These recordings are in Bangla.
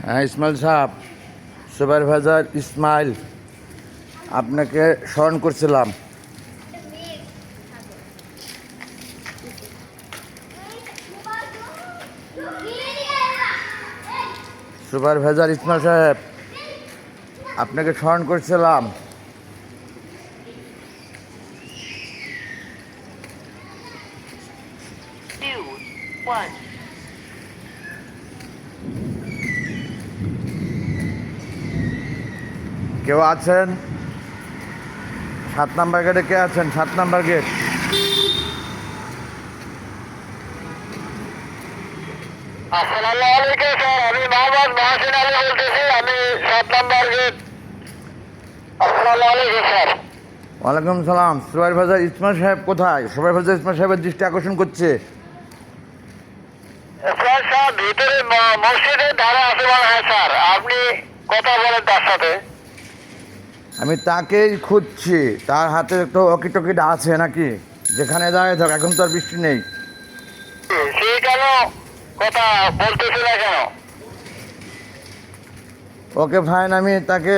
হ্যাঁ, ইসমাইল সাহেব, সুপারভাইজার ইসমাইল, আপনাকে স্মরণ করছিলাম। সুপারভাইজার ইসমাইল সাহেব, আপনাকে স্মরণ করছিলাম। কেউ আছেন? 7 নাম্বার গেটে কে আছেন? 7 নাম্বার গেট। আসসালামু আলাইকুম স্যার, আমি মোহাম্মদ মহসিন আলী বলতেছি, আমি 7 নাম্বার গেট। আসসালামু আলাইকুম স্যার। ওয়ালাইকুম সালাম। সুপারভাইজার ইসমাইল সাহেব কোথায়? সুপারভাইজার ইসমাইল সাহেবের দৃষ্টি আকর্ষণ করছে। স্যার ভিতরে মসজিদের ধারে আছে মনে হয় স্যার, আপনি কথা বলেন তার সাথে। আমি তাকেই খুঁজছি। তার হাতে একটু অকিটকিটা আছে নাকি? যেখানে দাঁড়িয়ে থাক, এখন তো আর বৃষ্টি নেই। সে কেন কথা বলতেছে না কেন? ওকে ফাইন, আমি তাকে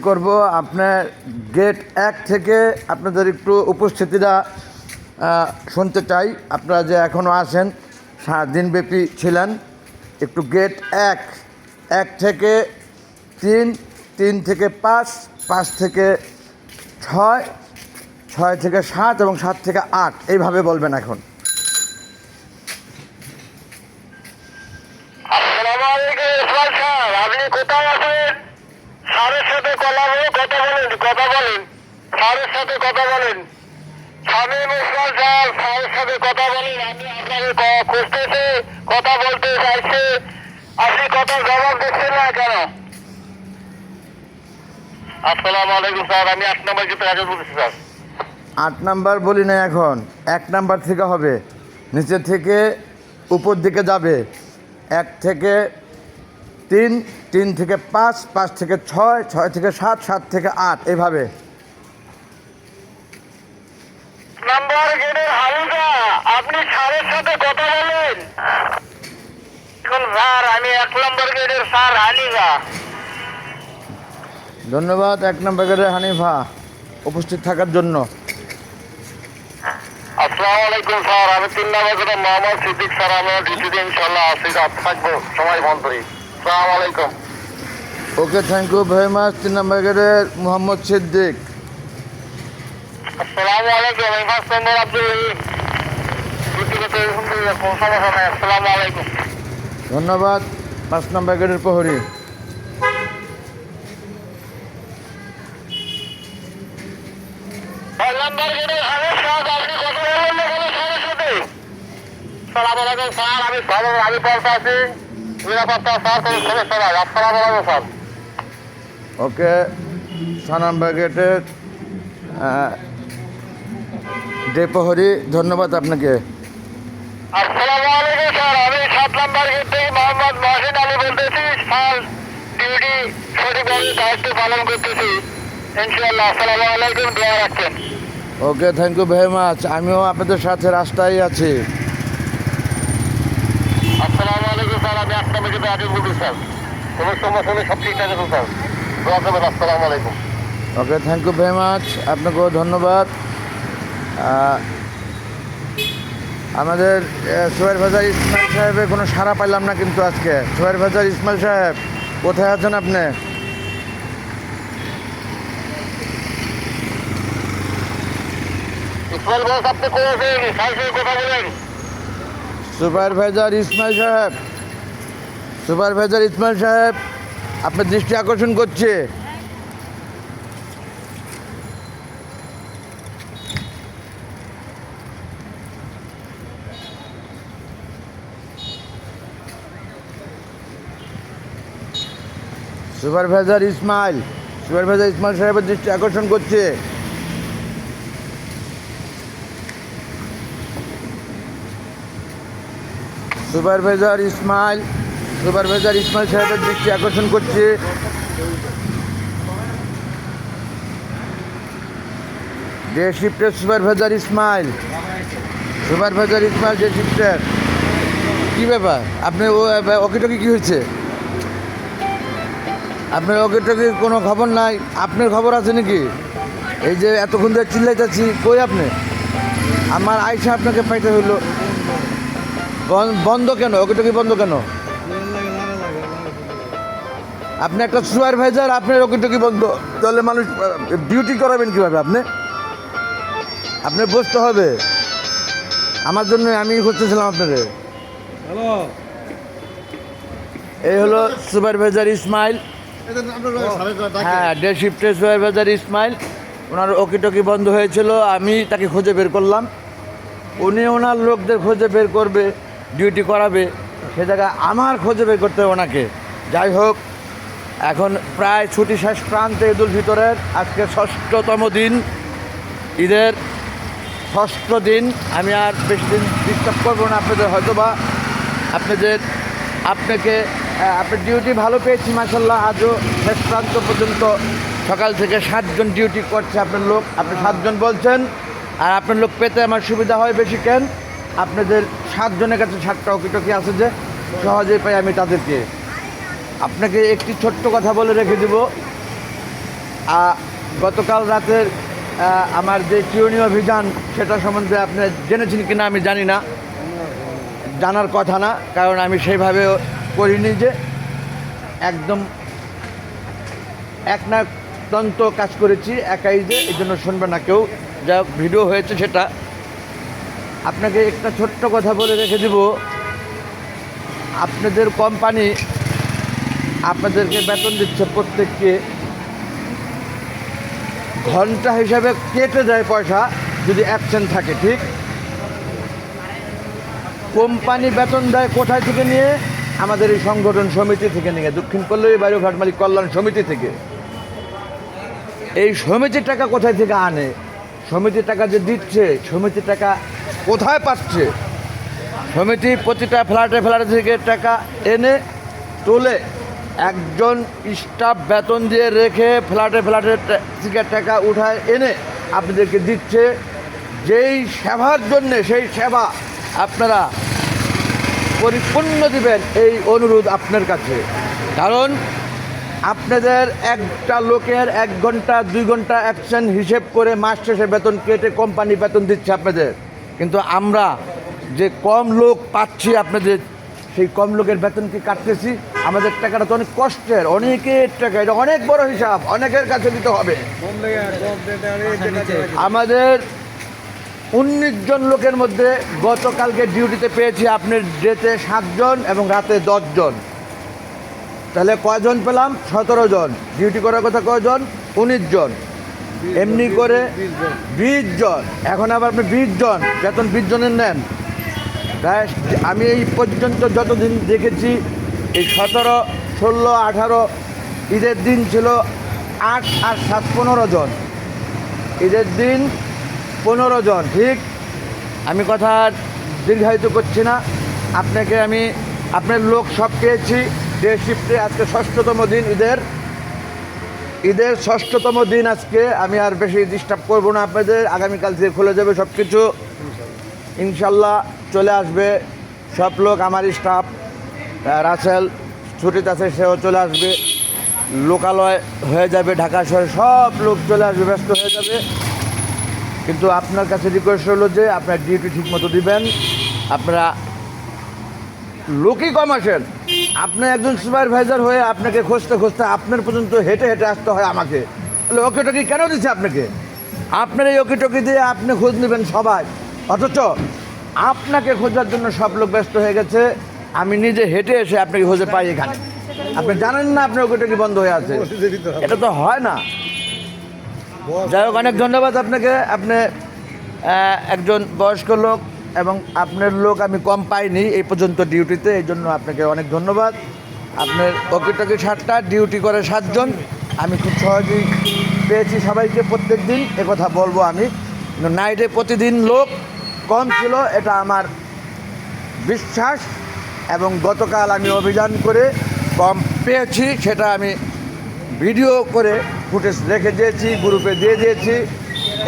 করব। আপনার গেট 1 থেকে আপনাদের একটু উপস্থিতিটা শুনতে চাই। আপনারা যে এখনও আছেন, দিনব্যাপী ছিলেন, একটু গেট 1 থেকে 3, 3 থেকে 5, 5 থেকে 6, 6 থেকে 7 এবং 7 থেকে 8 এইভাবে বলবেন এখন। আসসালামু আলাইকুম ইসমাইল স্যার, আপনি কোথায় আছেন? স্যারের সাথে কথা বলেন, স্যারের সাথে কথা বলেন। শামীম ইসমাইল স্যার, স্যারের সাথে কথা বলেন। আমি আপনাকে খুঁজতেছি, কথা বলতে চাইছি, আপনি কথার জবাব দিচ্ছেন না কেন? আসসালামু আলাইকুম স্যার, আমি 8 নম্বর গেটে আগে বলতেছি স্যার। 8 নাম্বার বলি না, এখন 1 নাম্বার থেকে হবে। নিচে থেকে উপর দিকে যাবে। 1 থেকে 3, 3 থেকে 5, 5 থেকে 6, 6 থেকে 7, 7 থেকে 8 এইভাবে। নাম্বার গেটের হালুদা, আপনি স্যারের সাথে কথা বলেন। এখন স্যার, আমি 1 নম্বর গেটের স্যার হালিগা। ধন্যবাদ 1 নাম্বার গেটের হানিফা উপস্থিত থাকার জন্য। আসসালামু আলাইকুম স্যার, আমি 3 নম্বর গেটের মোহাম্মদ সিদ্দিক স্যার, আমি ডিউটিতে ইনশাল্লাহ আছি, রাত থাকবো, সময় বন্ধই। আসসালামু আলাইকুম। Okay, thank you very much. 3 number গেটের মোহাম্মদ সিদ্দিক। আসসালামু আলাইকুম, আমি 5 নম্বর আব্দুল রহিম, ডিউটিতে কোনো সমস্যা নাই। আসসালামু আলাইকুম। ধন্যবাদ 5 নাম্বার গেটের প্রহরী। নাম্বার গেটের হানিফ সাহেব, আপনি কথা বললেন না কেন স্যারের সাথে? আসসালামু আলাইকুম স্যার, আমি পড়তে আছি, নিরাপত্তা স্যার, কোনো সমস্যা নাই। আসসালামু আলাইকুম স্যার। ওকে, 6 নাম্বার গেটের ডে প্রহরী, ধন্যবাদ আপনাকে। আসসালামু আলাইকুম স্যার, আমি 7 নম্বর গেট থেকে মোহাম্মদ মহসিন আলী বলতেছি, স্যার ডিউটি সঠিকভাবে দায়িত্ব পালন করতেছি ইনশাআল্লাহ। আসসালামু আলাইকুম, দোয়া রাখছেন। ওকে, থ্যাংক ইউ ভেরি মাচ। আমিও আপনাদের সাথে রাস্তায় আছি। আসসালামু আলাইকুম স্যার, আমি 8 নম্বর গেটে আগে বলছি স্যার, কোনো সমস্যা নেই, সব ঠিকঠাক আছে স্যার, দোয়া করবেন। আসসালামু আলাইকুম। Okay, thank you very much, আপনাকেও ধন্যবাদ। আমাদের সুপারভাইজার ইসমাইল সাহেবের কোনো সাড়া পাইলাম না কিন্তু আজকে। সুপারভাইজার ইসমাইল সাহেব, কোথায় আছেন আপনি? ইসমাইল বস, আপনি কোথায় স্যার কথা বলেন? সুপারভাইজার ইসমাইল সাহেব, সুপারভাইজার ইসমাইল সাহেব, আপনার দৃষ্টি আকর্ষণ করছে। সুপারভাইজার ইসমাইল, সুপারভাইজার ইসমাইল সাহেবের দৃষ্টি আকর্ষণ করছে। সুপারভাইজার ইসমাইল, সুপারভাইজার ইসমাইল সাহেবের দৃষ্টি আকর্ষণ করছে। ডে শিফটের supervisor Ismail, supervisor Ismail day শিফটের। কী ব্যাপার? আপনি ওকে টোকে কী হয়েছে? আপনার ওকে টোকে কোনো খবর নাই, আপনার খবর আছে নাকি? এই যে এতক্ষণ ধরে চিল্লাইতেছি, কই আপনি? আমার আইসা আপনাকে পাইতে হইলো, বন্ধ কেন? ওকে টোকে বন্ধ কেন? আপনি একটা সুপারভাইজার, আপনার ওকে টোকে বন্ধ, তাহলে মানুষ ডিউটি করাবেন কীভাবে? আপনার বসতে হবে। আমার জন্য আমি করতেছিলাম আপনারে। হ্যালো, এই হলো সুপারভাইজার ইসমাইল। হ্যাঁ, ডে শিফটের সুপারভাইজার ইসমাইল। ওনার ওকি টকি বন্ধ হয়েছিল, আমি তাকে খুঁজে বের করলাম। উনি ওনার লোকদের খুঁজে বের করবে, ডিউটি করাবে, সে জায়গায় আমার খুঁজে বের করতে হবে ওনাকে। যাই হোক, এখন প্রায় ছুটি শেষ প্রান্তে ঈদুল ফিতরের আজকে 6তম দিন, ঈদের 6ষ্ঠ দিন। আমি আর বেশি দিন ডিস্টার্ব করবো না আপনাদের, হয়তোবা আপনাকে আপনার ডিউটি ভালো পেয়েছি মাসাল্লাহ। আজও শেষ প্রান্ত পর্যন্ত সকাল থেকে 7 জন ডিউটি করছে আপনার লোক। আপনি 7 জন বলছেন, আর আপনার লোক পেতে আমার সুবিধা হয় বেশি। কেন? আপনাদের 7 জনের কাছে 7টা ওকিটকি আছে যে সহজেই পাই আমি তাদেরকে। আপনাকে একটি ছোট্ট কথা বলে রেখে দেব। গতকাল রাতের আমার যে চিরুনি অভিযান, সেটা সম্বন্ধে আপনি জেনেছেন কিনা আমি জানি না, জানার কথা না, কারণ আমি সেইভাবে করিনি। যে একদম একনাতন্ত কাজ করেছি, একাই, যে এই জন্য শুনবে না কেউ। যা ভিডিও হয়েছে সেটা আপনাকে একটা ছোট্ট কথা বলে রেখে দিব। আপনাদের কোম্পানি আপনাদেরকে বেতন দিচ্ছে, প্রত্যেককে ঘন্টা হিসাবে কেটে দেয় পয়সা যদি অ্যাবসেন্ট থাকে। ঠিক, কোম্পানি বেতন দেয় কোথায় থেকে নিয়ে? আমাদের এই সংগঠন সমিতি থেকে নিয়ে, দক্ষিণ পল্লী বায়ুঘাট মালিক কল্যাণ সমিতি থেকে। এই সমিতির টাকা কোথায় থেকে আনে? সমিতির টাকা যে দিচ্ছে, সমিতির টাকা কোথায় পাচ্ছে? সমিতি প্রতিটা ফ্ল্যাটে থেকে টাকা এনে তোলে, একজন স্টাফ বেতন দিয়ে রেখে ফ্ল্যাটে থেকে টাকা উঠায় এনে আপনাদেরকে দিচ্ছে। যেই সেবার জন্যে, সেই সেবা আপনারা পরিপূর্ণ দিবেন, এই অনুরোধ আপনার কাছে। কারণ আপনাদের একটা লোকের 1 ঘন্টা 2 ঘন্টা অ্যাবসেন্ট হিসেব করে মাস শেষে বেতন কেটে কোম্পানি বেতন দিচ্ছে আপনাদের। কিন্তু আমরা যে কম লোক পাচ্ছি আপনাদের, সেই কম লোকের বেতন কি কাটতেছি? আমাদের টাকাটা তো অনেক কষ্টের, অনেকের টাকা, এটা অনেক বড় হিসাব, অনেকের কাছে দিতে হবে। আমাদের 19 জন লোকের মধ্যে গতকালকে ডিউটিতে পেয়েছি আপনার ডেতে 7 জন এবং রাতে 10 জন। তাহলে কয়জন পেলাম? 17 জন। ডিউটি করার কথা কয়জন? 19 জন। এমনি করে 20 জন। এখন আবার আপনি 20 জন বেতন 20 জনের নেন। আমি এই পর্যন্ত যতদিন দেখেছি, এই 17, 16, 18 ঈদের দিন ছিল 8 আর 7 15 জন। ঈদের দিন 15 জন। ঠিক, আমি কথা দীর্ঘায়িত করছি না। আপনাকে আমি আপনার লোক সব পেয়েছি। ডে শিফটে আজকে 6তম দিন, ঈদের 6তম দিন আজকে। আমি আর বেশি ডিস্টার্ব করবো না আপনাদের। আগামীকাল থেকে খুলে যাবে সব কিছু ইনশাল্লাহ, চলে আসবে সব লোক। আমার স্টাফ রাসেল ছুটিতে আছে, সেও চলে আসবে। লোকালয় হয়ে যাবে, ঢাকা শহরে সব লোক চলে আসবে, ব্যস্ত হয়ে যাবে। কিন্তু আপনার কাছে রিকোয়েস্ট হলো যে আপনার ডিউটি ঠিকমতো দিবেন। আপনারা লোকই কম আসেন। আপনি একজন সুপারভাইজার হয়ে আপনাকে খুঁজতে আপনার পর্যন্ত হেঁটে আসতে হয় আমাকে। তাহলে ওকে টকি কেন দিচ্ছে আপনাকে? আপনার এই ওকে টকি দিয়ে আপনি খোঁজ নেবেন সবাই, অথচ আপনাকে খোঁজার জন্য সব লোক ব্যস্ত হয়ে গেছে। আমি নিজে হেঁটে এসে আপনাকে খুঁজে পাই এখানে। আপনি জানেন না আপনার ওকে টকি বন্ধ হয়ে আছে? এটা তো হয় না। যাই হোক, অনেক ধন্যবাদ আপনাকে। আপনি একজন বয়স্ক লোক এবং আপনার লোক আমি কম পাইনি এই পর্যন্ত ডিউটিতে, এই জন্য আপনাকে অনেক ধন্যবাদ। আপনার ওকিটকি 7টা, ডিউটি করে 7 জন। আমি খুব সহজেই পেয়েছি সবাইকে প্রত্যেক দিন, একথা বলবো আমি। নাইটে প্রতিদিন লোক কম ছিল, এটা আমার বিশ্বাস। এবং গতকাল আমি অভিযান করে কম পেয়েছি, সেটা আমি ভিডিও করে ফুটেজ রেখে দিয়েছি, গ্রুপে দিয়ে দিয়েছি।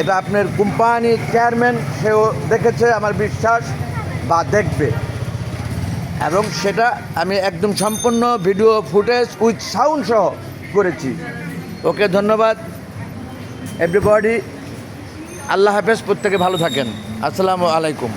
এটা আপনার কোম্পানির চেয়ারম্যান, সেও দেখেছে আমার বিশ্বাস, বা দেখবে। এবং সেটা আমি একদম সম্পূর্ণ ভিডিও ফুটেজ উইথ সাউন্ড সহ করেছি। ওকে, ধন্যবাদ এভরিবডি। আল্লাহ হাফেজ, প্রত্যেকে ভালো থাকেন। আসসালামু আলাইকুম।